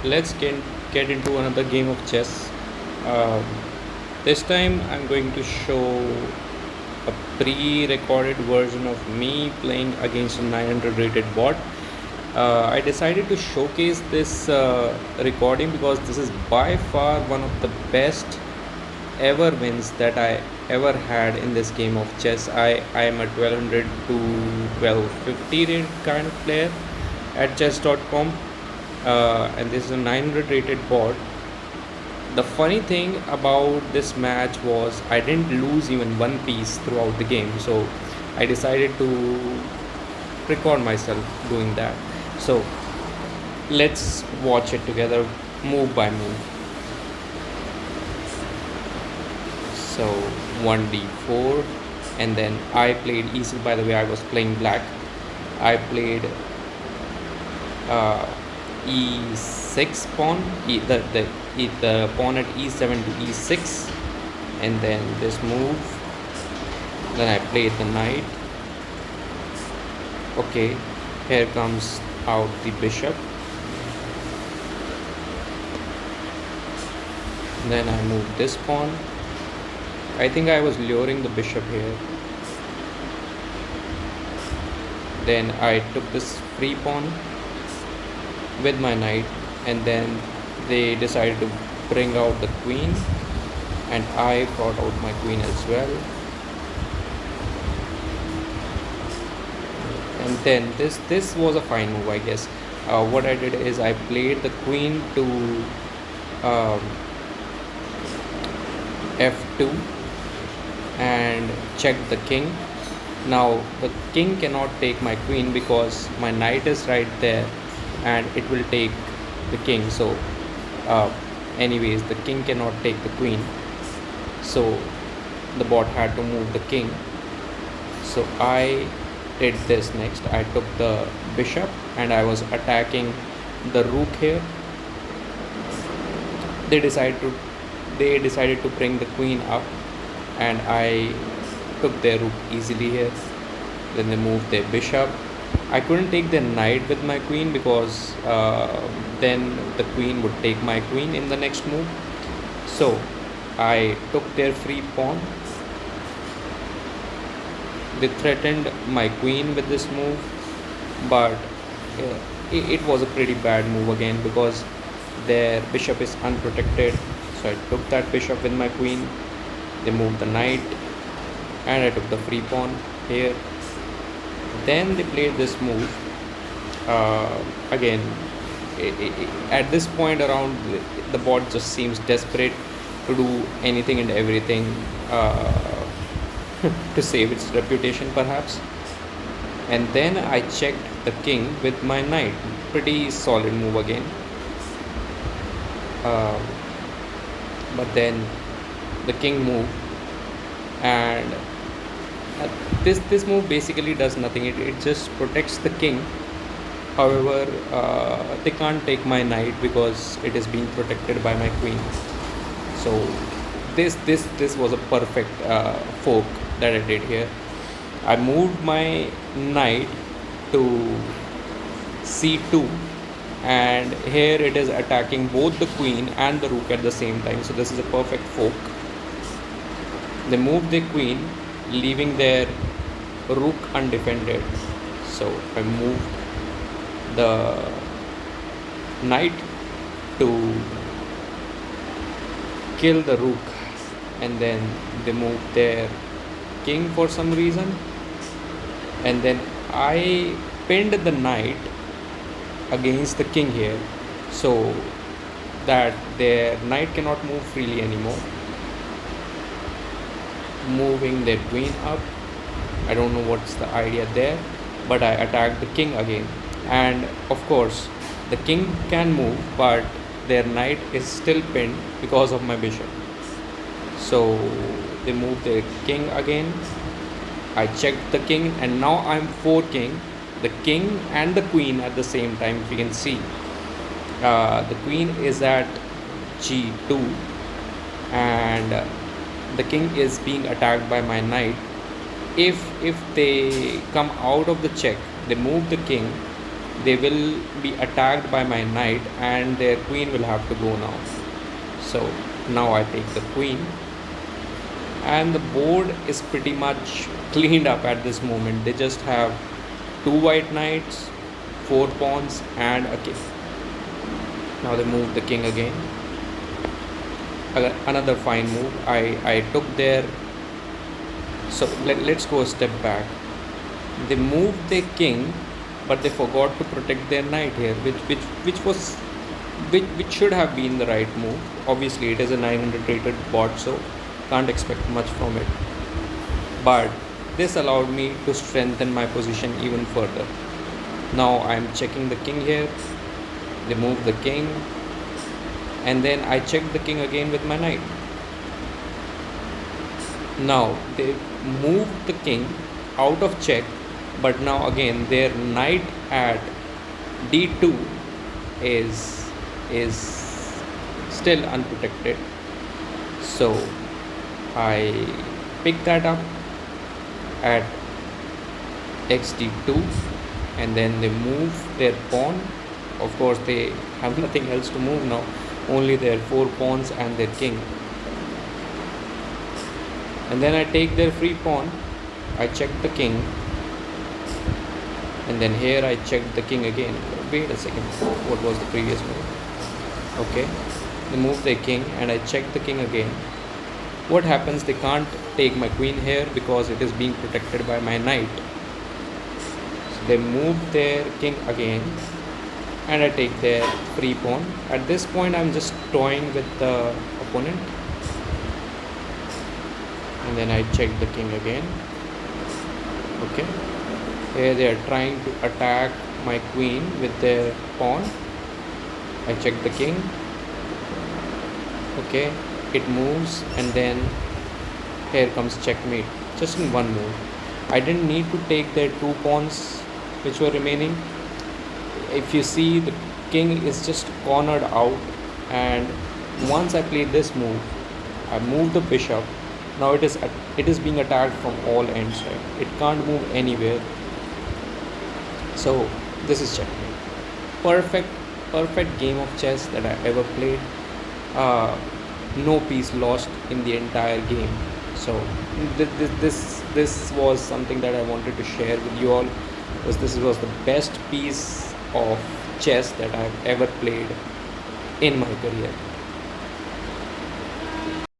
let's get into another game of chess. Um, this time I'm going to show a pre-recorded version of me playing against a 900 rated bot. I decided to showcase this recording because this is by far one of the best ever wins that I ever had in this game of chess. I am a 1200 to 1250 rated kind of player at chess.com, and this is a 900 rated bot. The funny thing about this match was I didn't lose even one piece throughout the game, so I decided to record myself doing that. So let's watch it together, move by move. So 1d4, and then I played e6. By the way, I was playing black. I played e6 pawn, the pawn at e7 to e6, and then this move. Then I played the knight. Okay, here comes out the bishop. Then I moved this pawn. I think I was luring the bishop here. Then I took this free pawn with my knight, and then they decided to bring out the queen, and I brought out my queen as well. And then this was a fine move, I guess. What I did is I played the queen to f2 and checked the king. Now the king cannot take my queen because my knight is right there and it will take the king. So anyways, the king cannot take the queen, so the bot had to move the king. So I did this next. I took the bishop and I was attacking the rook here. They decided to bring the queen up, and I took their rook easily here. Then they moved their bishop. I couldn't take the knight with my queen because then the queen would take my queen in the next move. So I took their free pawn. They threatened my queen with this move, but it was a pretty bad move again because their bishop is unprotected. So I took that bishop with my queen. They moved the knight, and I took the free pawn here. Then they played this move. Again, at this point around, the bot just seems desperate to do anything and everything to save its reputation, perhaps. And then I checked the king with my knight. Pretty solid move again. But then the king moved, and this move basically does nothing. It just protects the king. However, they can't take my knight because it is being protected by my queen. So this was a perfect fork that I did here. I moved my knight to c2, and here it is attacking both the queen and the rook at the same time. So this is a perfect fork. They moved their queen, leaving their rook undefended. So I moved the knight to kill the rook, and then they moved their king for some reason, and then I pinned the knight against the king here so that their knight cannot move freely anymore. Moving their queen up. I don't know what's the idea there, but I attacked the king again, and of course the king can move, but their knight is still pinned because of my bishop. So they moved their king again. I checked the king, and now I'm forking the king and the queen at the same time. If you can see, the queen is at g2, and the king is being attacked by my knight. If they come out of the check, they move the king, they will be attacked by my knight and their queen will have to go now. So now I take the queen, and the board is pretty much cleaned up at this moment. They just have two white knights, four pawns, and a king. Now they move the king again. Another fine move. I took their. So let's go a step back. They moved their king, but they forgot to protect their knight here, which should have been the right move. Obviously, it is a 900 rated bot, so can't expect much from it. But this allowed me to strengthen my position even further. Now I'm checking the king here. They move the king, and then I check the king again with my knight. Now they moved the king out of check, but now again their knight at d2 is still unprotected. So I pick that up at xd2, and then they move their pawn. Of course, they have nothing else to move now, only their four pawns and their king. And then I take their free pawn, I check the king, and then here I check the king again. Wait a second, what was the previous move? Okay, they move their king and I check the king again. What happens? They can't take my queen here because it is being protected by my knight. So they move their king again, and I take their free pawn. At this point I'm just toying with the opponent, and then I check the king again. Okay, here they are trying to attack my queen with their pawn. I check the king. Okay, it moves, and then here comes checkmate, just in one move. I didn't need to take their two pawns which were remaining. If you see, the king is just cornered out, and once I play this move, I move the bishop. Now it is being attacked from all ends, right? It can't move anywhere. So this is checkmate. Perfect game of chess that I ever played. No piece lost in the entire game. So this was something that I wanted to share with you all, because this was the best piece of chess that I've ever played in my career.